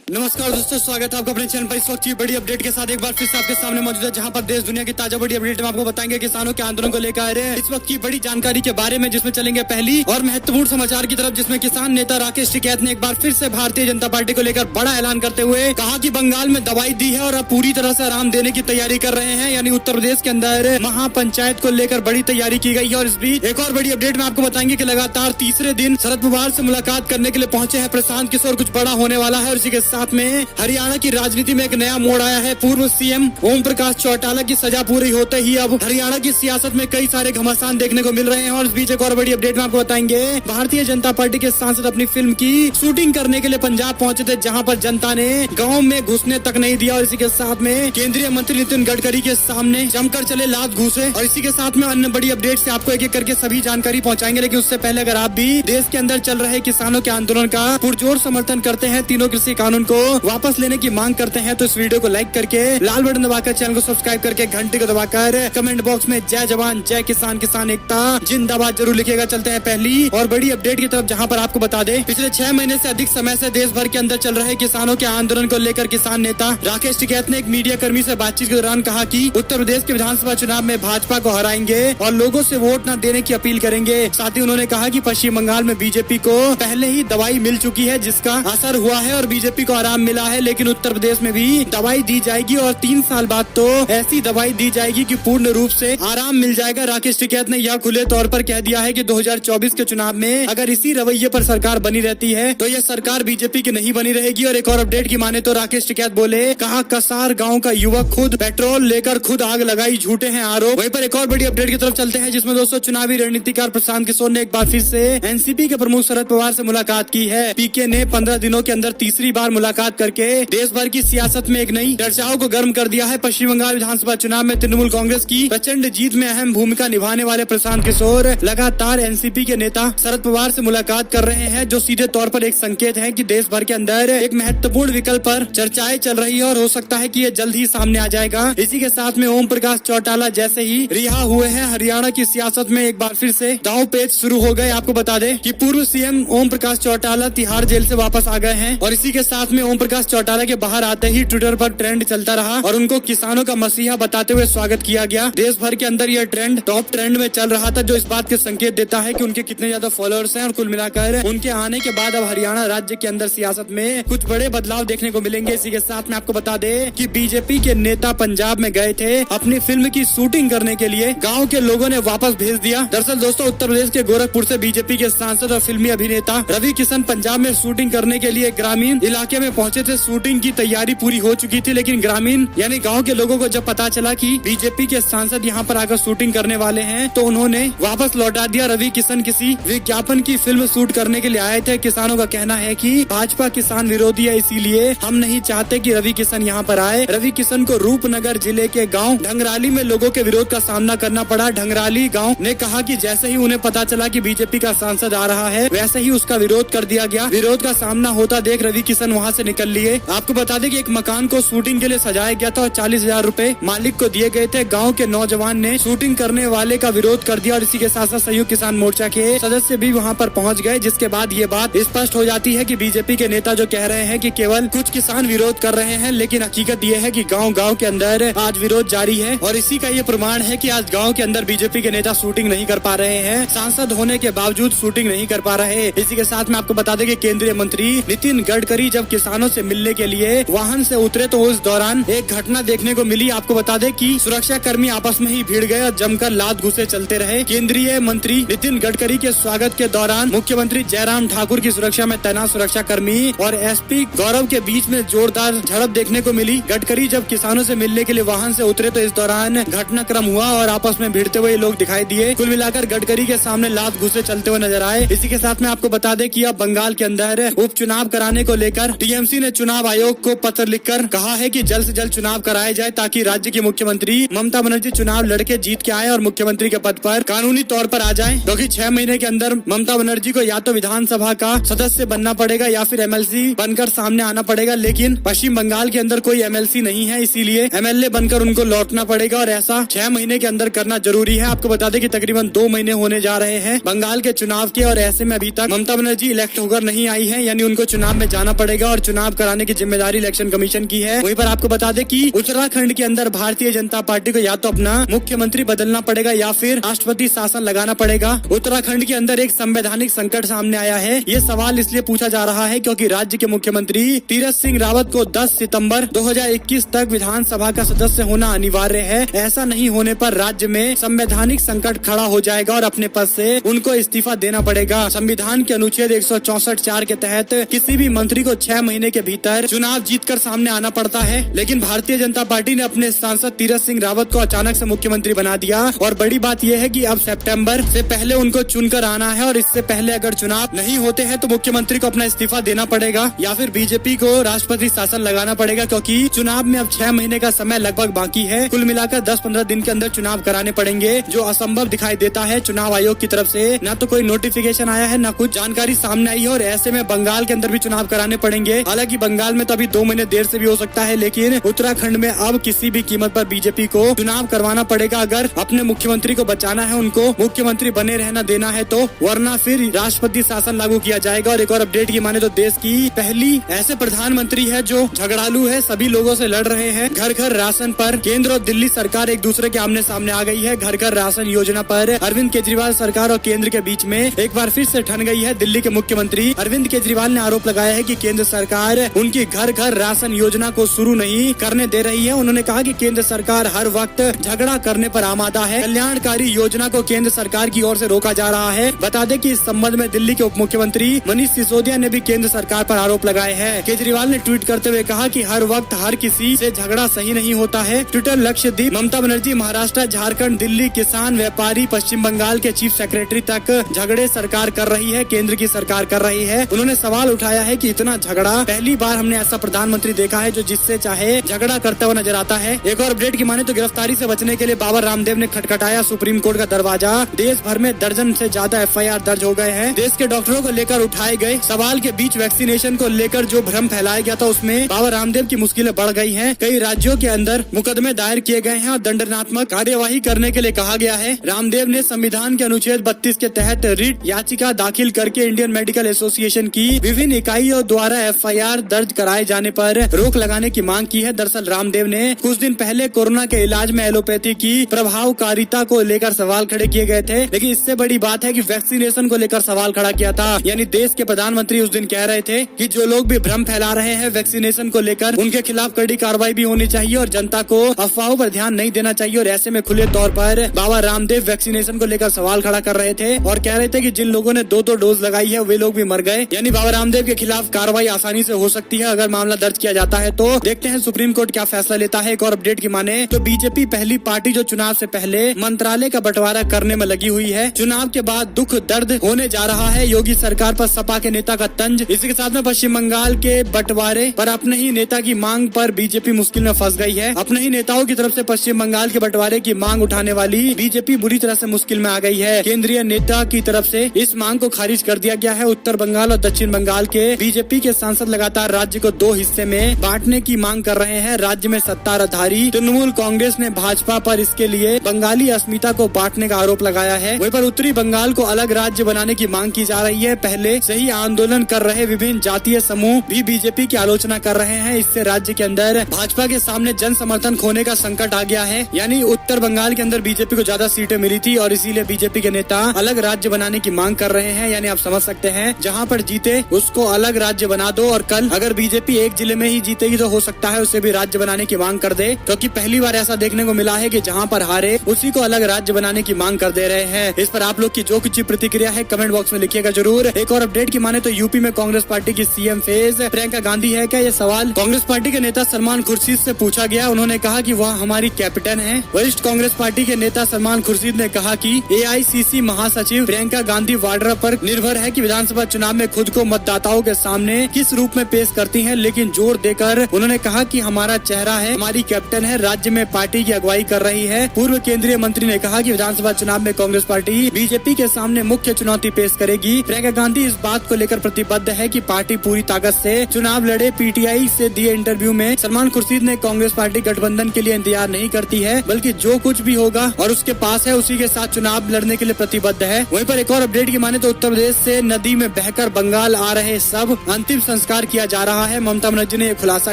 नमस्कार दोस्तों, स्वागत है आपका अपने चैनल पर। इस वक्त की बड़ी अपडेट के साथ एक बार फिर से आपके सामने मौजूद है, जहां पर देश दुनिया की ताजा बड़ी अपडेट में आपको बताएंगे किसानों के आंदोलन को लेकर आ रहे हैं इस वक्त की बड़ी जानकारी के बारे में, जिसमें चलेंगे पहली और महत्वपूर्ण समाचार की तरफ, जिसमें किसान नेता राकेश टिकैत ने एक बार फिर से भारतीय जनता पार्टी को लेकर बड़ा ऐलान करते हुए कहा कि बंगाल में दवाई दी है और अब पूरी तरह से आराम देने की तैयारी कर रहे हैं। यानी उत्तर प्रदेश के अंदर महापंचायत को लेकर बड़ी तैयारी की गई है। और इस बीच एक और बड़ी अपडेट में आपको बताएंगे कि लगातार तीसरे दिन शरद पवार से मुलाकात करने के लिए पहुंचे हैं प्रशांत किशोर। कुछ बड़ा होने वाला है और इसी के साथ में हरियाणा की राजनीति में एक नया मोड़ आया है। पूर्व सीएम ओम प्रकाश चौटाला की सजा पूरी होते ही अब हरियाणा की सियासत में कई सारे घमासान देखने को मिल रहे हैं। और इस बीच एक और बड़ी अपडेट में आपको बताएंगे, भारतीय जनता पार्टी के सांसद अपनी फिल्म की शूटिंग करने के लिए पंजाब पहुंचे थे, जहां पर जनता ने गाँव में घुसने तक नहीं दिया। और इसी के साथ में केंद्रीय मंत्री नितिन गडकरी के सामने जमकर चले लात घूसे। और इसी के साथ में अन्य बड़ी अपडेट से आपको एक एक करके सभी जानकारी पहुंचाएंगे। लेकिन उससे पहले अगर आप भी देश के अंदर चल रहे किसानों के आंदोलन का पुरजोर समर्थन करते हैं, तीनों कृषि कानून को वापस लेने की मांग करते हैं, तो इस वीडियो को लाइक करके लाल बटन दबाकर चैनल को सब्सक्राइब करके घंटे को दबाकर कमेंट बॉक्स में जय जवान जय किसान, किसान एकता जिंदाबाद जरूर लिखिएगा। चलते हैं पहली और बड़ी अपडेट की तरफ, जहां पर आपको बता दें पिछले 6 महीने से अधिक समय से देश भर के अंदर चल रहे किसानों के आंदोलन को लेकर किसान नेता राकेश टिकैत ने एक मीडिया कर्मी से बातचीत के दौरान कहा कि उत्तर प्रदेश के विधानसभा चुनाव में भाजपा को हराएंगे और लोगों से वोट न देने की अपील करेंगे। साथ ही उन्होंने कहा कि पश्चिम बंगाल में बीजेपी को पहले ही दवाई मिल चुकी है, जिसका असर हुआ है और बीजेपी को आराम मिला है। लेकिन उत्तर प्रदेश में भी दवाई दी जाएगी और 3 साल बाद तो ऐसी दवाई दी जाएगी कि पूर्ण रूप से आराम मिल जाएगा। राकेश टिकैत ने यह खुले तौर पर कह दिया है कि 2024 के चुनाव में अगर इसी रवैये पर सरकार बनी रहती है तो यह सरकार बीजेपी की नहीं बनी रहेगी। और एक और अपडेट की माने तो राकेश टिकैत बोले, कहा कसार गांव का युवक खुद पेट्रोल लेकर खुद आग लगाई, झूठे हैं आरोप। वहीं पर एक और बड़ी अपडेट की तरफ चलते हैं, जिसमें दोस्तों चुनावी रणनीतिकार प्रशांत किशोर ने एक बार फिर से एनसीपी के प्रमुख शरद पवार से मुलाकात की है। पीके ने 15 दिनों के अंदर तीसरी बार मुलाकात करके देश भर की सियासत में एक नई चर्चाओं को गर्म कर दिया है। पश्चिम बंगाल विधानसभा चुनाव में तृणमूल कांग्रेस की प्रचंड जीत में अहम भूमिका निभाने वाले प्रशांत किशोर लगातार एनसीपी के नेता शरद पवार से मुलाकात कर रहे हैं, जो सीधे तौर पर एक संकेत है कि देश भर के अंदर एक महत्वपूर्ण विकल्प पर चर्चाएं चल रही है और हो सकता है कि ये जल्द ही सामने आ जाएगा। इसी के साथ में ओम प्रकाश चौटाला जैसे ही रिहा हुए हैं, हरियाणा की सियासत में एक बार फिर से दांव पेच शुरू हो गए। आपको बता दें कि पूर्व सीएम ओम प्रकाश चौटाला तिहाड़ जेल से वापस आ गए हैं और इसी के साथ में ओम प्रकाश चौटाला के बाहर आते ही ट्विटर पर ट्रेंड चलता रहा और उनको किसानों का मसीहा बताते हुए स्वागत किया गया। देश भर के अंदर यह ट्रेंड टॉप ट्रेंड में चल रहा था, जो इस बात के संकेत देता है कि उनके कितने ज्यादा फॉलोअर्स हैं। और कुल मिलाकर उनके आने के बाद अब हरियाणा राज्य के अंदर सियासत में कुछ बड़े बदलाव देखने को मिलेंगे। इसी के साथ में आपको बता दें कि बीजेपी के नेता पंजाब में गए थे अपनी फिल्म की शूटिंग करने के लिए, गाँव के लोगों ने वापस भेज दिया। दरअसल दोस्तों उत्तर प्रदेश के गोरखपुर से बीजेपी के सांसद और फिल्मी अभिनेता रवि किशन पंजाब में शूटिंग करने के लिए ग्रामीण इलाके में पहुंचे थे। शूटिंग की तैयारी पूरी हो चुकी थी, लेकिन ग्रामीण यानी गांव के लोगों को जब पता चला कि बीजेपी के सांसद यहां पर आकर शूटिंग करने वाले हैं, तो उन्होंने वापस लौटा दिया। रवि किशन किसी विज्ञापन की फिल्म शूट करने के लिए आए थे। किसानों का कहना है कि भाजपा किसान विरोधी है, इसीलिए हम नहीं चाहते कि रवि किशन यहां पर आए। रवि किशन को रूपनगर जिले के गाँव ढंगराली में लोगों के विरोध का सामना करना पड़ा। ढंगराली गाँव ने कहा कि जैसे ही उन्हें पता चला कि बीजेपी का सांसद आ रहा है, वैसे ही उसका विरोध कर दिया गया। विरोध का सामना होता देख रवि किशन वहां से निकल लिए। आपको बता दें कि एक मकान को शूटिंग के लिए सजाया गया था और 40,000 रूपए मालिक को दिए गए थे। गांव के नौजवान ने शूटिंग करने वाले का विरोध कर दिया और इसी के साथ साथ संयुक्त किसान मोर्चा के सदस्य भी वहां पर पहुंच गए, जिसके बाद ये बात स्पष्ट हो जाती है कि बीजेपी के नेता जो कह रहे हैं कि केवल कुछ किसान विरोध कर रहे हैं, लेकिन हकीकत ये है कि गाँव के अंदर आज विरोध जारी है। और इसी का ये प्रमाण है कि आज गाँव के अंदर बीजेपी के नेता शूटिंग नहीं कर पा रहे हैं, सांसद होने के बावजूद शूटिंग नहीं कर पा रहे। इसी के साथ में आपको बता दें कि केंद्रीय मंत्री नितिन गडकरी जब किसानों से मिलने के लिए वाहन से उतरे तो उस दौरान एक घटना देखने को मिली। आपको बता दें कि सुरक्षा कर्मी आपस में ही भिड़ गए और जमकर लात घुसे चलते रहे। केंद्रीय मंत्री नितिन गडकरी के स्वागत के दौरान मुख्यमंत्री जयराम ठाकुर की सुरक्षा में तैनात सुरक्षा कर्मी और एसपी गौरव के बीच में जोरदार झड़प देखने को मिली। गडकरी जब किसानों से मिलने के लिए वाहन से उतरे तो इस दौरान घटनाक्रम हुआ और आपस में भिड़ते हुए लोग दिखाई दिए। कुल मिलाकर गडकरी के सामने लात घुसे चलते हुए नजर आए। इसी के साथ में आपको बता दें कि अब बंगाल के अंदर उपचुनाव कराने को लेकर टीएमसी ने चुनाव आयोग को पत्र लिखकर कहा है कि जल्द से जल्द चुनाव कराए जाए, ताकि राज्य की मुख्यमंत्री ममता बनर्जी चुनाव लड़के जीत के आए और मुख्यमंत्री के पद पर कानूनी तौर पर आ जाए। क्योंकि 6 महीने के अंदर ममता बनर्जी को या तो विधानसभा का सदस्य बनना पड़ेगा या फिर एमएलसी बनकर सामने आना पड़ेगा, लेकिन पश्चिम बंगाल के अंदर कोई एमएलसी नहीं है, इसीलिए एमएलए बनकर उनको लौटना पड़ेगा और ऐसा 6 महीने के अंदर करना जरूरी है। आपको बता दें कि तकरीबन 2 महीने होने जा रहे हैं बंगाल के चुनाव के और ऐसे में अभी तक ममता बनर्जी इलेक्ट होकर नहीं आई है, यानी उनको चुनाव में जाना पड़ेगा और चुनाव कराने की जिम्मेदारी इलेक्शन कमीशन की है। वहीं पर आपको बता दें कि उत्तराखंड के अंदर भारतीय जनता पार्टी को या तो अपना मुख्यमंत्री बदलना पड़ेगा या फिर राष्ट्रपति शासन लगाना पड़ेगा। उत्तराखंड के अंदर एक संवैधानिक संकट सामने आया है। ये सवाल इसलिए पूछा जा रहा है क्योंकि राज्य के मुख्यमंत्री तीरथ सिंह रावत को 10 सितंबर 2021 तक विधानसभा का सदस्य होना अनिवार्य है। ऐसा नहीं होने पर राज्य में संवैधानिक संकट खड़ा हो जाएगा और अपने पद से उनको इस्तीफा देना पड़ेगा। संविधान के अनुच्छेद 164(4) के तहत किसी भी मंत्री को 6 महीने के भीतर चुनाव जीतकर सामने आना पड़ता है। लेकिन भारतीय जनता पार्टी ने अपने सांसद तीरथ सिंह रावत को अचानक से मुख्यमंत्री बना दिया और बड़ी बात यह है कि अब सितंबर से पहले उनको चुनकर आना है और इससे पहले अगर चुनाव नहीं होते हैं तो मुख्यमंत्री को अपना इस्तीफा देना पड़ेगा या फिर बीजेपी को राष्ट्रपति शासन लगाना पड़ेगा, क्योंकि चुनाव में अब 6 महीने का समय लगभग बाकी है। कुल मिलाकर 10-15 दिन के अंदर चुनाव कराने पड़ेंगे, जो असंभव दिखाई देता है। चुनाव आयोग की तरफ से न तो कोई नोटिफिकेशन आया है, न कुछ जानकारी सामने आई है और ऐसे में बंगाल के अंदर भी चुनाव कराने पड़ेंगे। हालांकि बंगाल में तो अभी 2 महीने देर से भी हो सकता है, लेकिन उत्तराखंड में अब किसी भी कीमत पर बीजेपी को चुनाव करवाना पड़ेगा अगर अपने मुख्यमंत्री को बचाना है, उनको मुख्यमंत्री बने रहना देना है तो, वरना फिर राष्ट्रपति शासन लागू किया जाएगा। और एक और अपडेट की माने तो देश की पहली ऐसे प्रधानमंत्री है जो झगड़ालू है, सभी लोगों से लड़ रहे हैं। घर घर राशन पर केंद्र और दिल्ली सरकार एक दूसरे के आमने सामने आ गई है। घर घर राशन योजना पर अरविंद केजरीवाल सरकार और केंद्र के बीच में एक बार फिर से ठन गई है। दिल्ली के मुख्यमंत्री अरविंद केजरीवाल ने आरोप लगाया है कि केंद्र सरकार उनकी घर घर राशन योजना को शुरू नहीं करने दे रही है। उन्होंने कहा कि केंद्र सरकार हर वक्त झगड़ा करने पर आमादा है। कल्याणकारी योजना को केंद्र सरकार की ओर से रोका जा रहा है। बता दें कि इस संबंध में दिल्ली के उप मुख्यमंत्री मनीष सिसोदिया ने भी केंद्र सरकार पर आरोप लगाए हैं। केजरीवाल ने ट्वीट करते हुए कहा कि हर वक्त हर किसी से झगड़ा सही नहीं होता है। ट्विटर लक्षद्वीप, ममता बनर्जी महाराष्ट्र, झारखंड, दिल्ली, किसान, व्यापारी, पश्चिम बंगाल के चीफ सेक्रेटरी तक झगड़े सरकार कर रही है, केंद्र की सरकार कर रही है। उन्होंने सवाल उठाया है कि इतना झगड़ा पहली बार हमने ऐसा प्रधानमंत्री देखा है जो जिससे चाहे झगड़ा करता हुआ नजर आता है। एक और अपडेट की माने तो गिरफ्तारी से बचने के लिए बाबा रामदेव ने खटखटाया सुप्रीम कोर्ट का दरवाजा। देश भर में दर्जन से ज्यादा FIR दर्ज हो गए हैं। देश के डॉक्टरों को लेकर उठाए गए सवाल के बीच वैक्सीनेशन को लेकर जो भ्रम फैलाया गया था उसमें बाबा रामदेव की मुश्किलें बढ़ गई हैं। कई राज्यों के अंदर मुकदमे दायर किए गए हैं और दंडात्मक कार्यवाही करने के लिए कहा गया है। रामदेव ने संविधान के अनुच्छेद 32 के तहत रिट याचिका दाखिल करके इंडियन मेडिकल एसोसिएशन की विभिन्न इकाइयों द्वारा FIR दर्ज कराए जाने पर रोक लगाने की मांग की है। दरअसल रामदेव ने कुछ दिन पहले कोरोना के इलाज में एलोपैथी की प्रभावकारिता को लेकर सवाल खड़े किए गए थे, लेकिन इससे बड़ी बात है कि वैक्सीनेशन को लेकर सवाल खड़ा किया था। यानी देश के प्रधानमंत्री उस दिन कह रहे थे कि जो लोग भी भ्रम फैला रहे हैं वैक्सीनेशन को लेकर उनके खिलाफ कड़ी कार्रवाई भी होनी चाहिए और जनता को अफवाहों पर ध्यान नहीं देना चाहिए। और ऐसे में खुले तौर पर बाबा रामदेव वैक्सीनेशन को लेकर सवाल खड़ा कर रहे थे और कह रहे थे कि जिन लोगों ने 2-2 डोज लगाई है वे लोग भी मर गए। यानी बाबा रामदेव के खिलाफ कार्रवाई आसानी से हो सकती है अगर मामला दर्ज किया जाता है तो। देखते हैं सुप्रीम कोर्ट क्या फैसला लेता है। एक और अपडेट की माने तो बीजेपी पहली पार्टी जो चुनाव से पहले मंत्रालय का बंटवारा करने में लगी हुई है। चुनाव के बाद दुख दर्द होने जा रहा है। योगी सरकार पर सपा के नेता का तंज। इसी के साथ में पश्चिम बंगाल के बंटवारे पर अपने ही नेता की मांग पर बीजेपी मुश्किल में फंस गई है। अपने ही नेताओं की तरफ से पश्चिम बंगाल के बंटवारे की मांग उठाने वाली बीजेपी बुरी तरह से मुश्किल में आ गई है। केंद्रीय नेता की तरफ से इस मांग को खारिज कर दिया गया है। उत्तर बंगाल और दक्षिण बंगाल के बीजेपी के सांसद लगातार राज्य को 2 हिस्से में बांटने की मांग कर रहे हैं। राज्य में सत्ताधारी तृणमूल कांग्रेस ने भाजपा पर इसके लिए बंगाली अस्मिता को बांटने का आरोप लगाया है। वहीं पर उत्तरी बंगाल को अलग राज्य बनाने की मांग की जा रही है। पहले से ही आंदोलन कर रहे विभिन्न जातीय समूह भी बीजेपी की आलोचना कर रहे हैं। इससे राज्य के अंदर भाजपा के सामने जन समर्थन खोने का संकट आ गया है। यानी उत्तर बंगाल के अंदर बीजेपी को ज्यादा सीटें मिली थी और इसीलिए बीजेपी के नेता अलग राज्य बनाने की मांग कर रहे हैं। यानी आप समझ सकते हैं जहां पर जीते उसको अलग राज्य बना दो और कल अगर बीजेपी एक जिले में ही जीतेगी तो हो सकता है उसे भी राज्य बनाने की मांग कर दे, क्योंकि पहली बार ऐसा देखने को मिला है कि जहां पर हारे उसी को अलग राज्य बनाने की मांग कर दे रहे हैं। इस पर आप लोग की जो कुछ प्रतिक्रिया है कमेंट बॉक्स में लिखिएगा जरूर। एक और अपडेट की माने तो यूपी में कांग्रेस पार्टी की CM फेज प्रियंका गांधी है क्या, ये सवाल कांग्रेस पार्टी के नेता सलमान खुर्शीद से पूछा गया। उन्होंने कहा कि वह हमारी कैप्टन है। वरिष्ठ कांग्रेस पार्टी के नेता सलमान खुर्शीद ने कहा कि AICC महासचिव प्रियंका गांधी वाड्रा पर निर्भर है कि विधानसभा चुनाव में खुद को मतदाताओं के सामने किस रूप में पेश करती हैं, लेकिन जोर देकर उन्होंने कहा कि हमारा चेहरा है, हमारी कैप्टन है, राज्य में पार्टी की अगुवाई कर रही है। पूर्व केंद्रीय मंत्री ने कहा कि विधानसभा चुनाव में कांग्रेस पार्टी बीजेपी के सामने मुख्य चुनौती पेश करेगी। प्रियंका गांधी इस बात को लेकर प्रतिबद्ध है कि पार्टी पूरी ताकत से चुनाव लड़े। PTI से दिए इंटरव्यू में सलमान खुर्शीद ने कांग्रेस पार्टी गठबंधन के लिए इंतजार नहीं करती है, बल्कि जो कुछ भी होगा और उसके पास है उसी के साथ चुनाव लड़ने के लिए प्रतिबद्ध है। वहीं पर एक और अपडेट की माने तो उत्तर प्रदेश से नदी में बहकर बंगाल आ रहे सब अंतिम संस्कार संस्कार किया जा रहा है। ममता बनर्जी ने खुलासा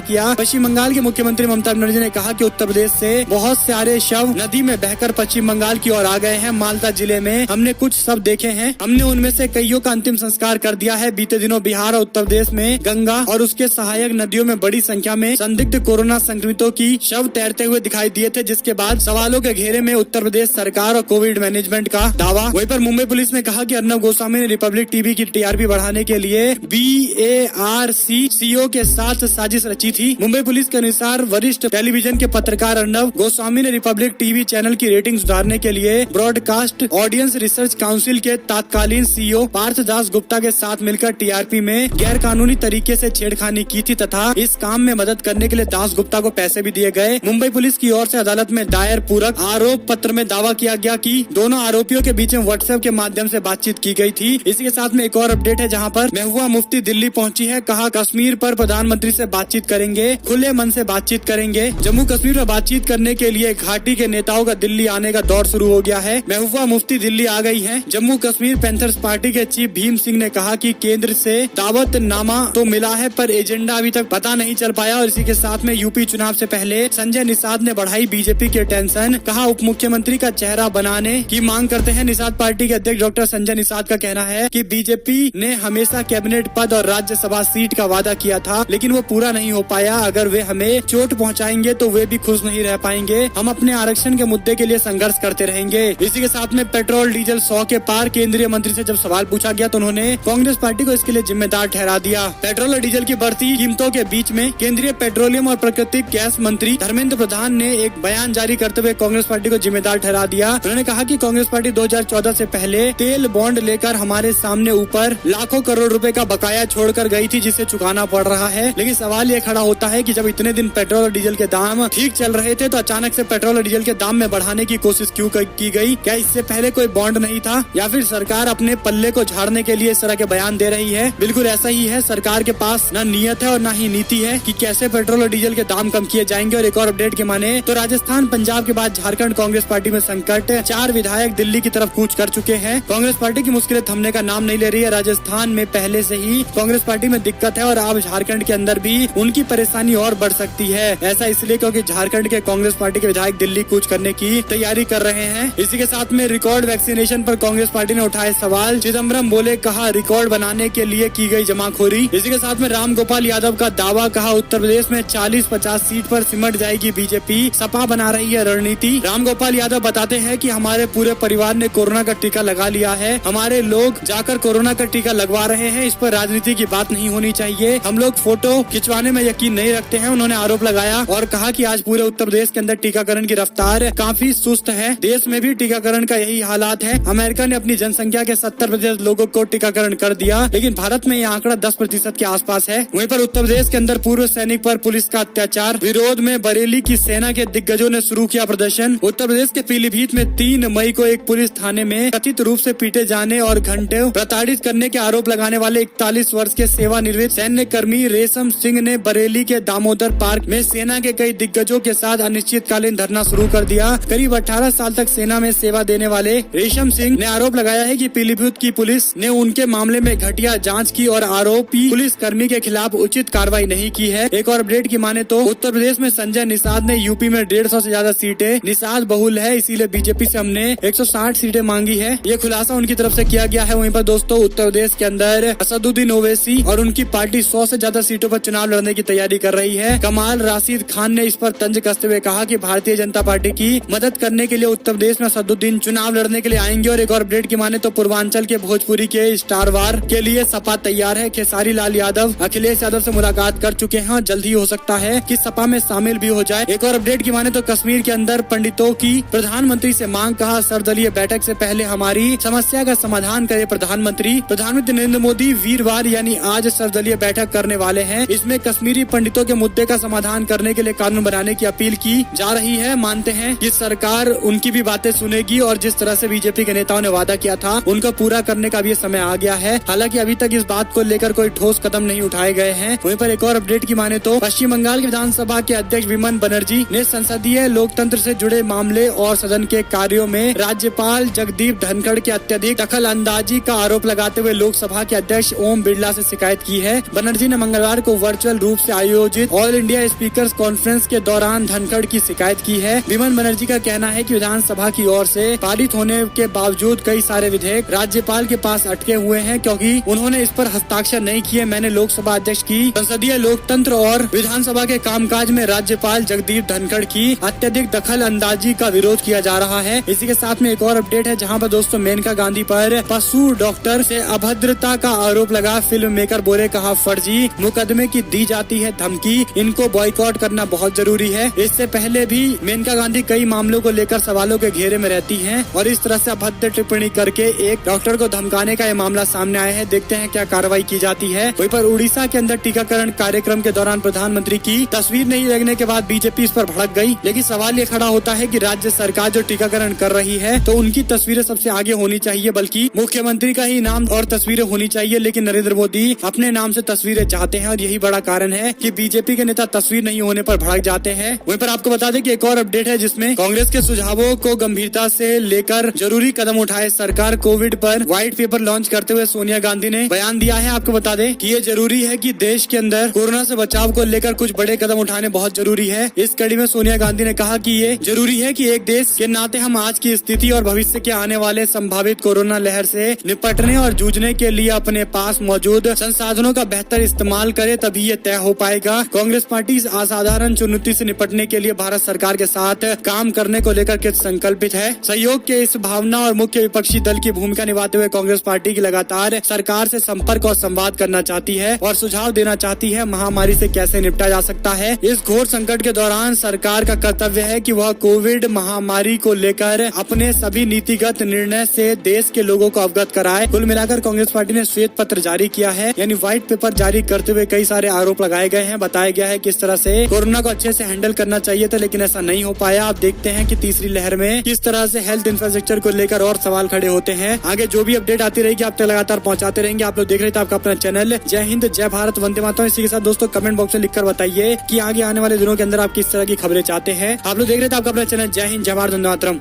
किया। पश्चिम बंगाल की मुख्यमंत्री ममता बनर्जी ने कहा कि उत्तर प्रदेश से बहुत सारे शव नदी में बहकर पश्चिम बंगाल की ओर आ गए हैं। मालदा जिले में हमने कुछ शव देखे हैं, हमने उनमें से कईयों का अंतिम संस्कार कर दिया है। बीते दिनों बिहार और उत्तर प्रदेश में गंगा और उसके सहायक नदियों में बड़ी संख्या में संदिग्ध कोरोना संक्रमितों की शव तैरते हुए दिखाई दिए थे, जिसके बाद सवालों के घेरे में उत्तर प्रदेश सरकार और कोविड मैनेजमेंट का दावा। वहीं पर मुंबई पुलिस ने कहा कि अर्नब गोस्वामी ने रिपब्लिक टीवी की टीआरपी बढ़ाने के लिए BARC CEO के साथ साजिश रची थी। मुंबई पुलिस के अनुसार वरिष्ठ टेलीविजन के पत्रकार अर्नब गोस्वामी ने रिपब्लिक टीवी चैनल की रेटिंग सुधारने के लिए ब्रॉडकास्ट ऑडियंस रिसर्च काउंसिल के तत्कालीन CEO पार्थ दास गुप्ता के साथ मिलकर टीआरपी में गैर कानूनी तरीके से छेड़खानी की थी तथा इस काम में मदद करने के लिए दास गुप्ता को पैसे भी दिए गए। मुंबई पुलिस की ओर से अदालत में दायर पूरक आरोप पत्र में दावा किया गया कि दोनों आरोपियों के बीच में व्हाट्सएप के माध्यम से बातचीत की गई थी। इसी के साथ में एक और अपडेट है, जहां पर महबूबा मुफ्ती दिल्ली पहुंची है। कहा कश्मीर पर प्रधानमंत्री से बातचीत करेंगे, खुले मन से बातचीत करेंगे। जम्मू कश्मीर में बातचीत करने के लिए घाटी के नेताओं का दिल्ली आने का दौर शुरू हो गया है। महबूबा मुफ्ती दिल्ली आ गई है। जम्मू कश्मीर पैंथर्स पार्टी के चीफ भीम सिंह ने कहा कि केंद्र से दावतनामा तो मिला है पर एजेंडा अभी तक पता नहीं चल पाया। और इसी के साथ में यूपी चुनाव से पहले संजय निषाद ने बढ़ाई बीजेपी के टेंशन। कहा उप मुख्यमंत्री का चेहरा बनाने की मांग करते हैं। निषाद पार्टी के अध्यक्ष डॉक्टर संजय निषाद का कहना है कि बीजेपी ने हमेशा कैबिनेट पद और राज्यसभा सीट का वादा किया था, लेकिन वो पूरा नहीं हो पाया। अगर वे हमें चोट पहुंचाएंगे तो वे भी खुश नहीं रह पाएंगे। हम अपने आरक्षण के मुद्दे के लिए संघर्ष करते रहेंगे। इसी के साथ में पेट्रोल डीजल 100 के पार केंद्रीय मंत्री से जब सवाल पूछा गया तो उन्होंने कांग्रेस पार्टी को इसके लिए जिम्मेदार ठहरा दिया। पेट्रोल और डीजल की बढ़ती कीमतों के बीच में केंद्रीय पेट्रोलियम और प्राकृतिक गैस मंत्री धर्मेंद्र प्रधान ने एक बयान जारी करते हुए कांग्रेस पार्टी को जिम्मेदार ठहरा दिया। उन्होंने कहा कि कांग्रेस पार्टी 2014 से पहले तेल बॉन्ड लेकर हमारे सामने ऊपर लाखों करोड़ रुपए का बकाया छोड़कर गई थी, जिसे चुकाना पड़ रहा है। लेकिन सवाल ये खड़ा होता है कि जब इतने दिन पेट्रोल और डीजल के दाम ठीक चल रहे थे तो अचानक से पेट्रोल और डीजल के दाम में बढ़ाने की कोशिश क्यों की गई? क्या इससे पहले कोई बॉन्ड नहीं था या फिर सरकार अपने पल्ले को झाड़ने के लिए इस तरह के बयान दे रही है? बिल्कुल ऐसा ही है। सरकार के पास न नियत है और न ही नीति है कि कैसे पेट्रोल और डीजल के दाम कम किए जाएंगे। और एक और अपडेट के माने तो राजस्थान पंजाब के बाद झारखंड कांग्रेस पार्टी में संकट। 4 विधायक दिल्ली की तरफ कूच कर चुके हैं। कांग्रेस पार्टी की मुश्किलें थमने का नाम नहीं ले रही है। राजस्थान में पहले से ही कांग्रेस पार्टी में दिक्कत है और अब झारखंड के अंदर भी उनकी परेशानी और बढ़ सकती है। ऐसा इसलिए क्योंकि झारखंड के कांग्रेस पार्टी के विधायक दिल्ली कूच करने की तैयारी कर रहे हैं। इसी के साथ में रिकॉर्ड वैक्सीनेशन पर कांग्रेस पार्टी ने उठाए सवाल। चिदम्बरम बोले, कहा रिकॉर्ड बनाने के लिए की गई जमाखोरी। इसी के साथ में राम गोपाल यादव का दावा। कहा उत्तर प्रदेश में 40-50 सीट पर सिमट जाएगी बीजेपी, सपा बना रही है रणनीति। राम गोपाल यादव बताते हैं कि हमारे पूरे परिवार ने कोरोना का टीका लगा लिया है। हमारे लोग जाकर कोरोना का टीका लगवा रहे हैं। इस पर राजनीति की बात नहीं होनी चाहिए। हम लोग फोटो खिंचवाने में यकीन नहीं रखते हैं, उन्होंने आरोप लगाया। और कहा कि आज पूरे उत्तर प्रदेश के अंदर टीकाकरण की रफ्तार काफी सुस्त है। देश में भी टीकाकरण का यही हालात है। अमेरिका ने अपनी जनसंख्या के 70% लोगों को टीकाकरण कर दिया, लेकिन भारत में यह आंकड़ा 10% के आसपास है। वहीं पर उत्तर प्रदेश के अंदर पूर्व सैनिक पर पुलिस का अत्याचार। विरोध में बरेली की सेना के दिग्गजों ने शुरू किया प्रदर्शन। उत्तर प्रदेश के पीलीभीत में 3 मई को एक पुलिस थाने में कथित रूप से पीटे जाने और घंटे प्रताड़ित करने के आरोप लगाने वाले 41 वर्ष के सेवानिवृत्त सैन्य कर्मी रेशम सिंह ने बरेली के दामोदर पार्क में सेना के कई दिग्गजों के साथ अनिश्चितकालीन धरना शुरू कर दिया। करीब 18 साल तक सेना में सेवा देने वाले रेशम सिंह ने आरोप लगाया है कि पीलीभीत की पुलिस ने उनके मामले में घटिया जांच की और आरोपी पुलिस कर्मी के खिलाफ उचित कार्रवाई नहीं की है। एक और अपडेट की माने तो उत्तर प्रदेश में संजय निषाद ने यूपी में 150 से ज्यादा सीटें। निषाद बहुल है, इसीलिए बीजेपी से हमने 160 सीटें मांगी है। ये खुलासा उनकी तरफ से किया गया है। वहीं पर दोस्तों उत्तर प्रदेश के अंदर असदुद्दीन ओवैसी और उनकी पार्टी 100 से ज्यादा सीटों पर चुनाव लड़ने की तैयारी कर रही है। कमाल राशिद खान ने इस पर तंज कसते हुए कहा कि भारतीय जनता पार्टी की मदद करने के लिए उत्तर प्रदेश में असदुद्दीन चुनाव लड़ने के लिए आएंगे। और एक और अपडेट की माने तो पूर्वांचल के भोजपुरी के स्टार वार के लिए सपा तैयार है। खेसारी लाल यादव अखिलेश यादव से मुलाकात कर चुके हैं। जल्द ही हो सकता है कि सपा में शामिल भी हो जाए। एक और अपडेट की माने तो कश्मीर के अंदर पंडितों की प्रधानमंत्री से मांग। कहा सर्वदलीय बैठक से पहले हमारी समस्या का समाधान करे प्रधानमंत्री। प्रधानमंत्री नरेंद्र मोदी वीरवार यानी आज सर्वदलीय बैठक करने वाले हैं। इसमें कश्मीरी पंडितों के मुद्दे का समाधान करने के लिए कानून बनाने की अपील की जा रही है। मानते हैं कि सरकार उनकी भी बातें सुनेगी और जिस तरह से बीजेपी के नेताओं ने वादा किया था उनको पूरा करने का भी समय आ गया है। हालांकि अभी तक इस बात को लेकर कोई ठोस कदम नहीं उठाए गए हैं। वहीं पर एक और अपडेट की माने तो पश्चिम बंगाल की विधानसभा के अध्यक्ष विमन बनर्जी ने संसदीय लोकतंत्र से जुड़े मामले और सदन के कार्यों में राज्यपाल जगदीप धनखड़ के अत्यधिक दखल अंदाजी का आरोप लगाते हुए लोकसभा के अध्यक्ष ओम बिरला से शिकायत की है। बनर्जी ने मंगलवार को वर्चुअल रूप से आयोजित ऑल इंडिया स्पीकर्स कॉन्फ्रेंस के दौरान धनखड़ की शिकायत की है। विमन बनर्जी का कहना है कि विधानसभा की ओर से पारित होने के बावजूद कई सारे विधेयक राज्यपाल के पास अटके हुए हैं क्योंकि उन्होंने इस पर हस्ताक्षर नहीं किए। मैंने लोकसभा अध्यक्ष की संसदीय लोकतंत्र और विधानसभा के कामकाज में राज्यपाल जगदीप धनखड़ की अत्यधिक दखल अंदाजी का विरोध किया जा रहा है। इसी के साथ में एक और अपडेट है जहां पर दोस्तों मेनका गांधी पर पशु डॉक्टर से अभद्रता का आरोप लगा। फिल्म मेकर बोले कहा फर्जी मुकदमे की दी जाती है धमकी, इनको बॉयकॉट करना बहुत जरूरी है। इससे पहले भी मेनका गांधी कई मामलों को लेकर सवालों के घेरे में रहती हैं और इस तरह से अभद्र टिप्पणी करके एक डॉक्टर को धमकाने का ये मामला सामने आया है। देखते हैं क्या कार्रवाई की जाती है। वहीं पर उड़ीसा के अंदर टीकाकरण कार्यक्रम के दौरान प्रधानमंत्री की तस्वीर नहीं लगने के बाद बीजेपी इस पर भड़क गई। लेकिन सवाल ये खड़ा होता है कि राज्य सरकार जो टीकाकरण कर रही है तो उनकी तस्वीरें सबसे आगे होनी चाहिए, बल्कि मुख्यमंत्री का ही नाम और तस्वीरें होनी चाहिए। लेकिन नरेंद्र मोदी अपने नाम से तस्वीरें चाहते हैं और यही बड़ा कारण है कि बीजेपी के नेता तस्वीर नहीं होने पर भड़क जाते हैं। वहीं पर आपको बता दें कि एक और अपडेट है जिसमें कांग्रेस के सुझावों को गंभीरता से लेकर जरूरी कदम उठाए सरकार। कोविड पर व्हाइट पेपर लॉन्च करते हुए सोनिया गांधी ने बयान दिया है। आपको बता दें कि ये जरूरी है कि देश के अंदर कोरोना से बचाव को लेकर कुछ बड़े कदम उठाने बहुत जरूरी है। इस कड़ी में सोनिया गांधी ने कहा कि ये जरूरी है कि एक देश के नाते हम आज की स्थिति और भविष्य के आने वाले संभावित कोरोना लहर से निपटने और जूझने के लिए अपने पास मौजूद संसाधनों का बेहतर इस्तेमाल करे, तभी ये तय हो पाएगा। कांग्रेस पार्टी इस असाधारण चुनौती से निपटने के लिए भारत सरकार के साथ काम करने को लेकर कृत संकल्पित है। सहयोग के इस भावना और मुख्य विपक्षी दल की भूमिका निभाते हुए कांग्रेस पार्टी की लगातार सरकार से संपर्क और संवाद करना चाहती है और सुझाव देना चाहती है महामारी से कैसे निपटा जा सकता है। इस घोर संकट के दौरान सरकार का कर्तव्य है कि वह कोविड महामारी को लेकर अपने सभी नीतिगत निर्णय से देश के लोगों को अवगत कराए। कुल मिलाकर कांग्रेस पार्टी ने श्वेत पत्र जारी किया है, यानी व्हाइट पेपर जारी करते हुए कई सारे आरोप लगाए गए हैं। बताया गया है किस तरह से कोरोना को अच्छे से हैंडल करना चाहिए था, लेकिन ऐसा नहीं हो पाया। आप देखते हैं कि तीसरी लहर में किस तरह से हेल्थ इंफ्रास्ट्रक्चर को लेकर और सवाल खड़े होते हैं। आगे जो भी अपडेट आती रहेगी आप तक लगातार पहुंचाते रहेंगे। आप लोग देख रहे थे आपका अपना चैनल जय हिंद जय भारत वंदे मातरम। इसी के साथ दोस्तों कमेंट बॉक्स में लिखकर बताइए कि आगे आने वाले दिनों के अंदर आप किस तरह की खबरें चाहते हैं। आप लोग देख रहे थे आपका अपना चैनल जय हिंद जय भारत वंदे मातरम।